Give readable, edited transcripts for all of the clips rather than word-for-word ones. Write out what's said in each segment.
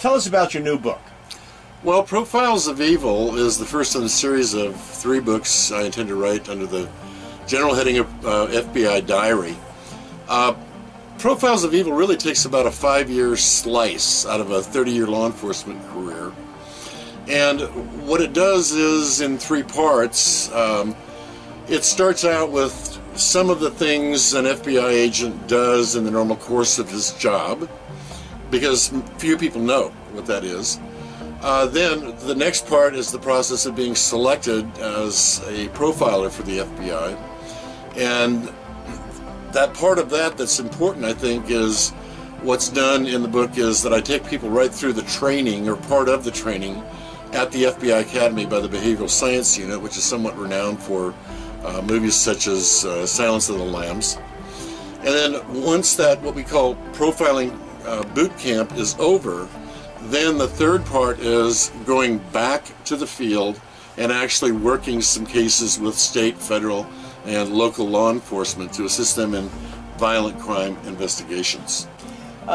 Tell us about your new book. Well, Profiles of Evil is the first in a series of 3 books I intend to write under the general heading of FBI Diary. Profiles of Evil really takes about a 5-year slice out of a 30-year law enforcement career. And what it does is, in 3 parts, it starts out with some of the things an FBI agent does in the normal course of his job, because few people know what that is. Then the next part is the process of being selected as a profiler for the FBI. And that part of that that's important, I think, is what's done in the book is that I take people right through the training, or part of the training, at the FBI Academy by the Behavioral Science Unit, which is somewhat renowned for movies such as Silence of the Lambs. And then once that, what we call profiling boot camp, is over, then the third part is going back to the field and actually working some cases with state, federal, and local law enforcement to assist them in violent crime investigations.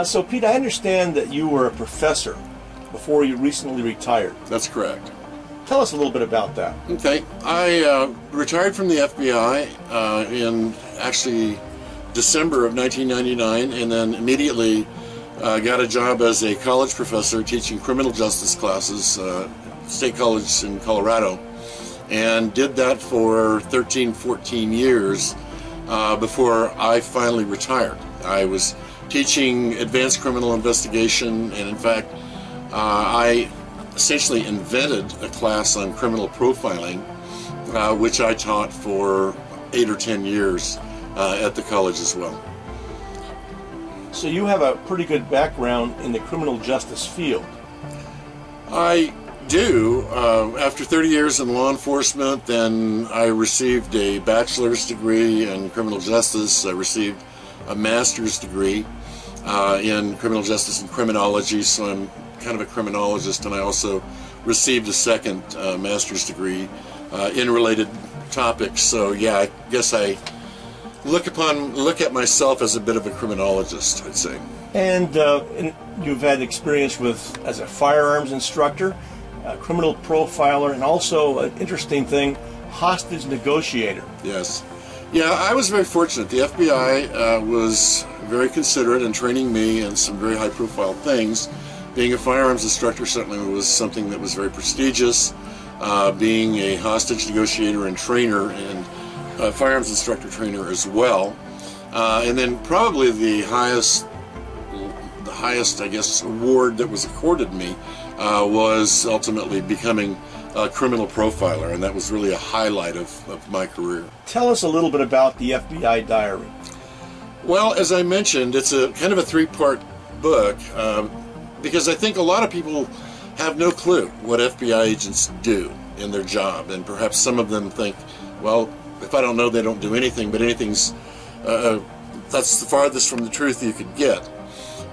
So Pete, I understand that you were a professor before you recently retired. That's correct. Tell us a little bit about that. Okay, I retired from the FBI in actually December of 1999, and then immediately got a job as a college professor teaching criminal justice classes, State College in Colorado, and did that for 13, 14 years before I finally retired. I was teaching advanced criminal investigation, and in fact, I essentially invented a class on criminal profiling, which I taught for 8 or 10 years at the college as well. So you have a pretty good background in the criminal justice field. I do. After 30 years in law enforcement, then I received a bachelor's degree in criminal justice. I received a master's degree in criminal justice and criminology, so I'm kind of a criminologist, and I also received a second master's degree in related topics. So yeah, I guess I look at myself as a bit of a criminologist, I'd say. And you've had experience as a firearms instructor, a criminal profiler, and also an interesting thing, hostage negotiator. Yes. Yeah, I was very fortunate. The FBI was very considerate in training me in some very high-profile things. Being a firearms instructor certainly was something that was very prestigious. Being a hostage negotiator and trainer, and firearms instructor trainer as well. And then probably the highest, I guess, award that was accorded me was ultimately becoming a criminal profiler, and that was really a highlight of my career. Tell us a little bit about the FBI Diary. Well, as I mentioned, it's a kind of a 3-part book, because I think a lot of people have no clue what FBI agents do in their job, and perhaps some of them think, well, if I don't know, they don't do anything, but anything's, that's the farthest from the truth you could get.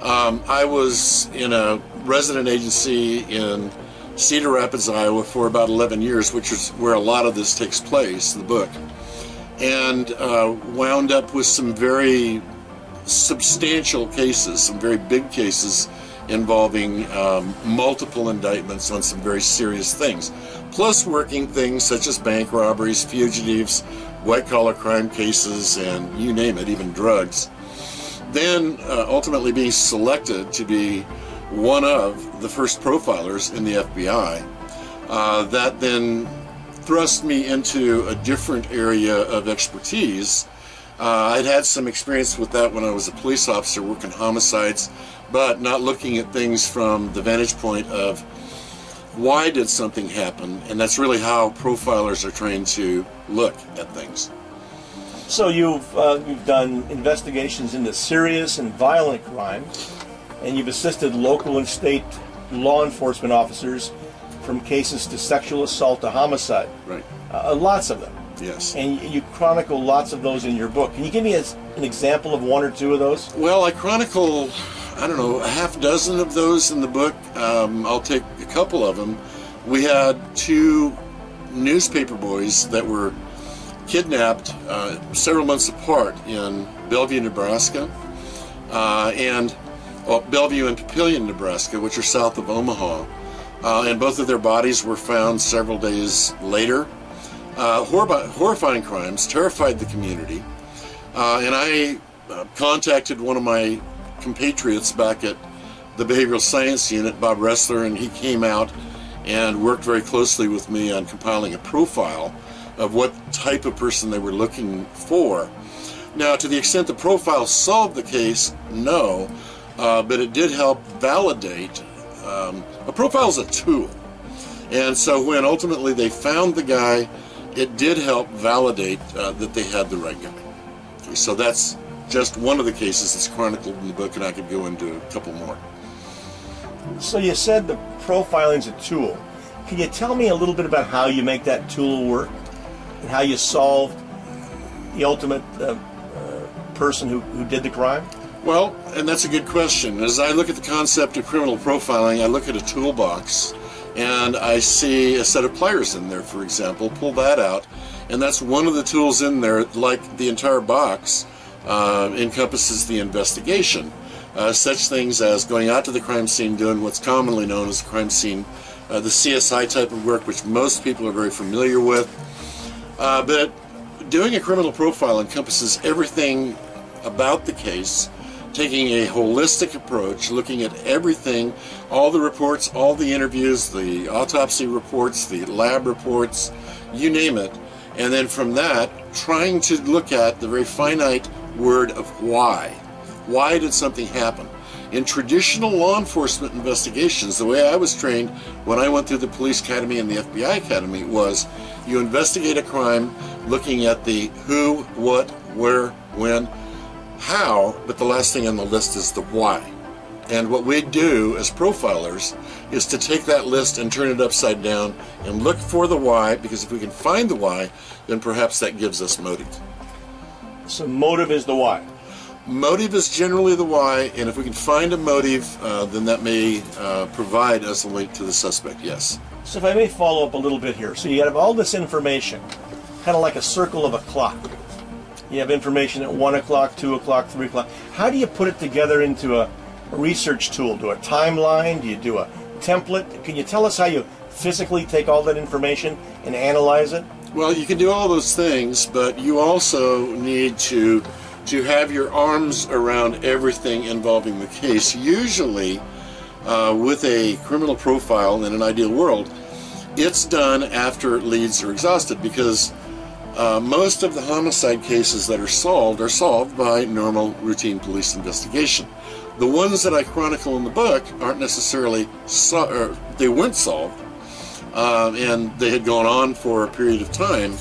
I was in a resident agency in Cedar Rapids, Iowa for about 11 years, which is where a lot of this takes place, the book, and wound up with some very substantial cases, some very big cases involving multiple indictments on some very serious things, plus working things such as bank robberies, fugitives, white-collar crime cases, and you name it, even drugs. Then ultimately being selected to be one of the first profilers in the FBI. That then thrust me into a different area of expertise. I'd had some experience with that when I was a police officer working homicides, but not looking at things from the vantage point of why did something happen, and that's really how profilers are trained to look at things. So you've done investigations into serious and violent crime, and you've assisted local and state law enforcement officers from cases to sexual assault to homicide. Right. Lots of them. Yes. And you chronicle lots of those in your book. Can you give me an example of 1 or 2 of those? Well, I chronicle, I don't know, a half dozen of those in the book. I'll take a couple of them. We had 2 newspaper boys that were kidnapped several months apart in Bellevue, Nebraska. And Bellevue and Papillion, Nebraska, which are south of Omaha. And both of their bodies were found several days later. Horrifying crimes, terrified the community. And I contacted one of my compatriots back at the Behavioral Science Unit, Bob Ressler, and he came out and worked very closely with me on compiling a profile of what type of person they were looking for. Now, to the extent the profile solved the case, no, but it did help validate. A profile is a tool, and so when ultimately they found the guy, it did help validate that they had the right guy. Okay, so that's just one of the cases that's chronicled in the book, and I could go into a couple more. So you said the profiling's a tool. Can you tell me a little bit about how you make that tool work and how you solved the ultimate person who did the crime? Well, and that's a good question. As I look at the concept of criminal profiling, I look at a toolbox and I see a set of pliers in there, for example. Pull that out, and that's one of the tools in there. Like the entire box encompasses the investigation. Such things as going out to the crime scene, doing what's commonly known as crime scene, the CSI type of work, which most people are very familiar with. But doing a criminal profile encompasses everything about the case, taking a holistic approach, looking at everything, all the reports, all the interviews, the autopsy reports, the lab reports, you name it, and then from that, trying to look at the very finite word of why. Why did something happen? In traditional law enforcement investigations, the way I was trained when I went through the police academy and the FBI academy was you investigate a crime looking at the who, what, where, when, how, but the last thing on the list is the why. And what we do as profilers is to take that list and turn it upside down and look for the why, because if we can find the why, then perhaps that gives us motive. So motive is the why. Motive is generally the why, and if we can find a motive, then that may provide us a link to the suspect, yes. So if I may follow up a little bit here. So you have all this information, kind of like a circle of a clock. You have information at 1 o'clock, 2 o'clock, 3 o'clock. How do you put it together into a research tool? Do a timeline? Do you do a template? Can you tell us how you physically take all that information and analyze it? Well, you can do all those things, but you also need to have your arms around everything involving the case. Usually, with a criminal profile in an ideal world, it's done after leads are exhausted, because most of the homicide cases that are solved by normal routine police investigation. The ones that I chronicle in the book aren't necessarily, they weren't solved, and they had gone on for a period of time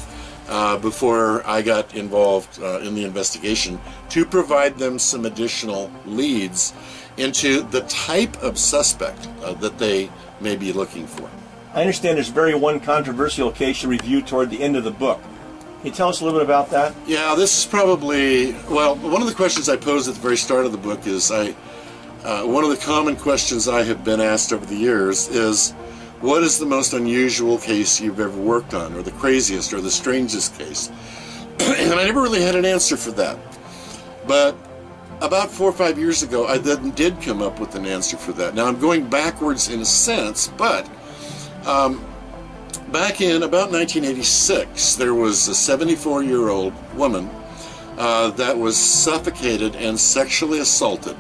before I got involved in the investigation to provide them some additional leads into the type of suspect that they may be looking for. I understand there's one controversial case you reviewed toward the end of the book. Can you tell us a little bit about that? Yeah, this is probably, well, one of the questions I posed at the very start of the book is, one of the common questions I have been asked over the years is, what is the most unusual case you've ever worked on, or the craziest, or the strangest case? And I never really had an answer for that. But about 4 or 5 years ago, I then did come up with an answer for that. Now, I'm going backwards in a sense, but back in about 1986, there was a 74-year-old woman that was suffocated and sexually assaulted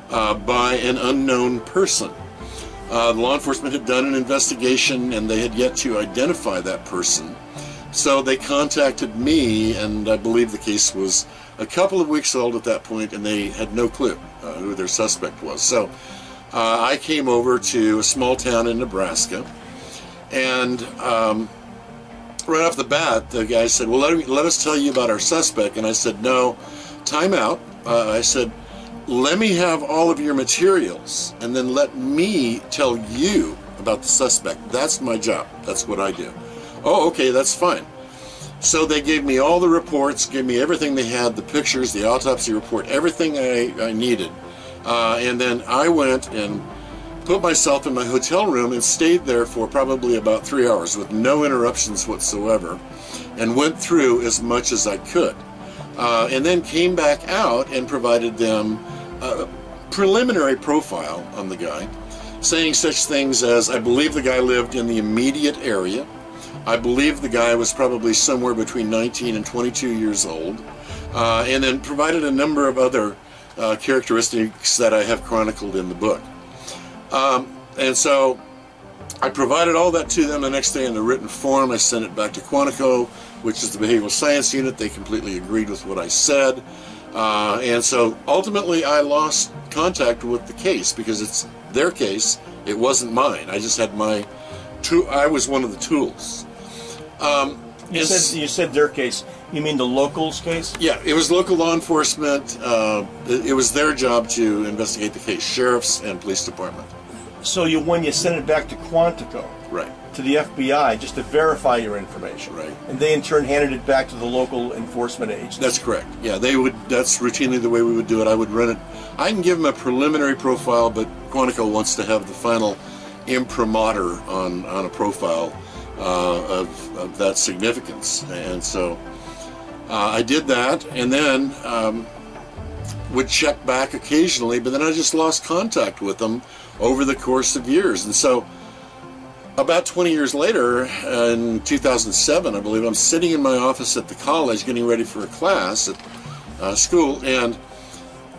by an unknown person. Law enforcement had done an investigation and they had yet to identify that person. So they contacted me, and I believe the case was a couple of weeks old at that point, and they had no clue who their suspect was. So I came over to a small town in Nebraska, and right off the bat, the guy said, well, let us tell you about our suspect. And I said, no, time out. I said, let me have all of your materials, and then let me tell you about the suspect. That's my job. That's what I do. Oh, okay, that's fine. So they gave me all the reports, gave me everything they had, the pictures, the autopsy report, everything I needed. And then I went and put myself in my hotel room and stayed there for probably about 3 hours with no interruptions whatsoever, and went through as much as I could. And then came back out and provided them preliminary profile on the guy, saying such things as, I believe the guy lived in the immediate area. I believe the guy was probably somewhere between 19 and 22 years old. And then provided a number of other characteristics that I have chronicled in the book. And so I provided all that to them the next day in a written form. I sent it back to Quantico, which is the behavioral science unit. They completely agreed with what I said. And so ultimately I lost contact with the case because it's their case. It wasn't mine. I just had I was one of the tools. You said their case. You mean the locals case? Yeah, it was local law enforcement. It was their job to investigate the case, sheriffs and police department. So when you sent it back to Quantico, right, to the FBI, just to verify your information, right, and they in turn handed it back to the local enforcement agency. That's correct. Yeah, they would. That's routinely the way we would do it. I would run it. I can give them a preliminary profile, but Quantico wants to have the final imprimatur on a profile of that significance, and so I did that, and then would check back occasionally, but then I just lost contact with them over the course of years. And so about 20 years later, in 2007, I believe, I'm sitting in my office at the college getting ready for a class at school, and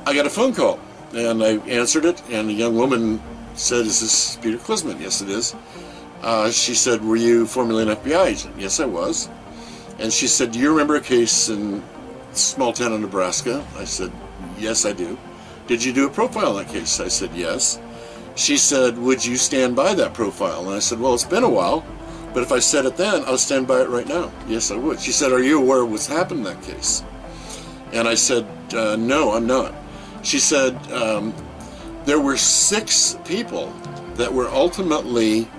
I got a phone call, and I answered it, and a young woman said, "Is this Peter Klisman?" "Yes, it is." She said, "Were you formerly an FBI agent?" "Yes, I was." And she said, "Do you remember a case in small town in Nebraska?" I said, "Yes, I do." "Did you do a profile on that case?" I said, "Yes." She said, "Would you stand by that profile?" And I said, "Well, it's been a while, but if I said it then, I'll stand by it right now." "Yes, I would." She said, "Are you aware of what's happened in that case?" And I said, "No, I'm not." She said, there were 6 people that were ultimately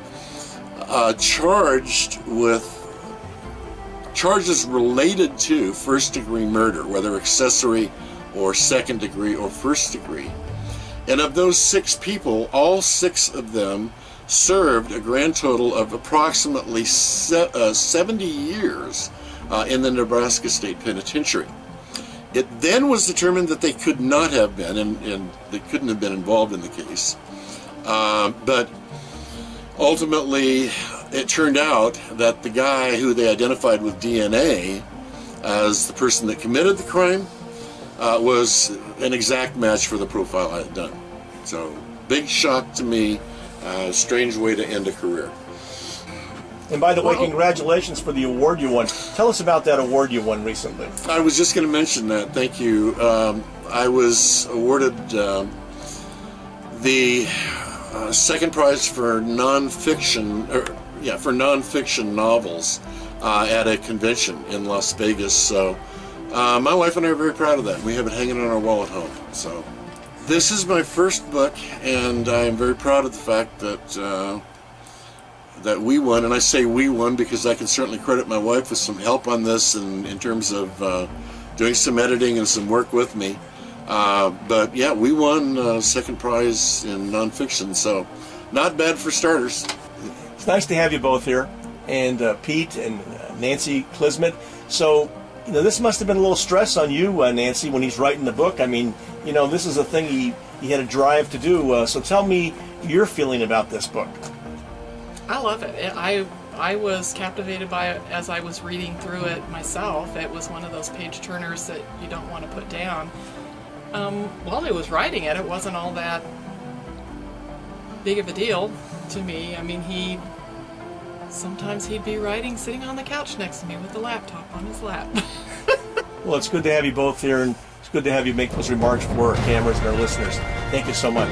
charged with charges related to first-degree murder, whether accessory or second-degree or first-degree. And of those 6 people, all 6 of them served a grand total of approximately 70 years in the Nebraska State Penitentiary. It then was determined that they could not have been, and they couldn't have been involved in the case. But ultimately, it turned out that the guy who they identified with DNA as the person that committed the crime was an exact match for the profile I had done. So, big shock to me, strange way to end a career. And by the way, congratulations for the award you won. Tell us about that award you won recently. I was just going to mention that. Thank you. I was awarded the second prize for nonfiction, for nonfiction novels at a convention in Las Vegas. So my wife and I are very proud of that. We have it hanging on our wall at home. So this is my first book, and I am very proud of the fact that that we won. And I say we won because I can certainly credit my wife with some help on this, and in terms of doing some editing and some work with me. But yeah, we won second prize in nonfiction, so not bad for starters. It's nice to have you both here, and Pete and Nancy Klisman. So, this must have been a little stress on you, Nancy, when he's writing the book. I mean, this is a thing he had a drive to do. So tell me your feeling about this book. I love it. I was captivated by it as I was reading through it myself. It was one of those page turners that you don't want to put down. While I was writing it, it wasn't all that big of a deal to me. I mean, sometimes he'd be writing sitting on the couch next to me with the laptop on his lap. Well, it's good to have you both here, and it's good to have you make those remarks for our cameras and our listeners. Thank you so much.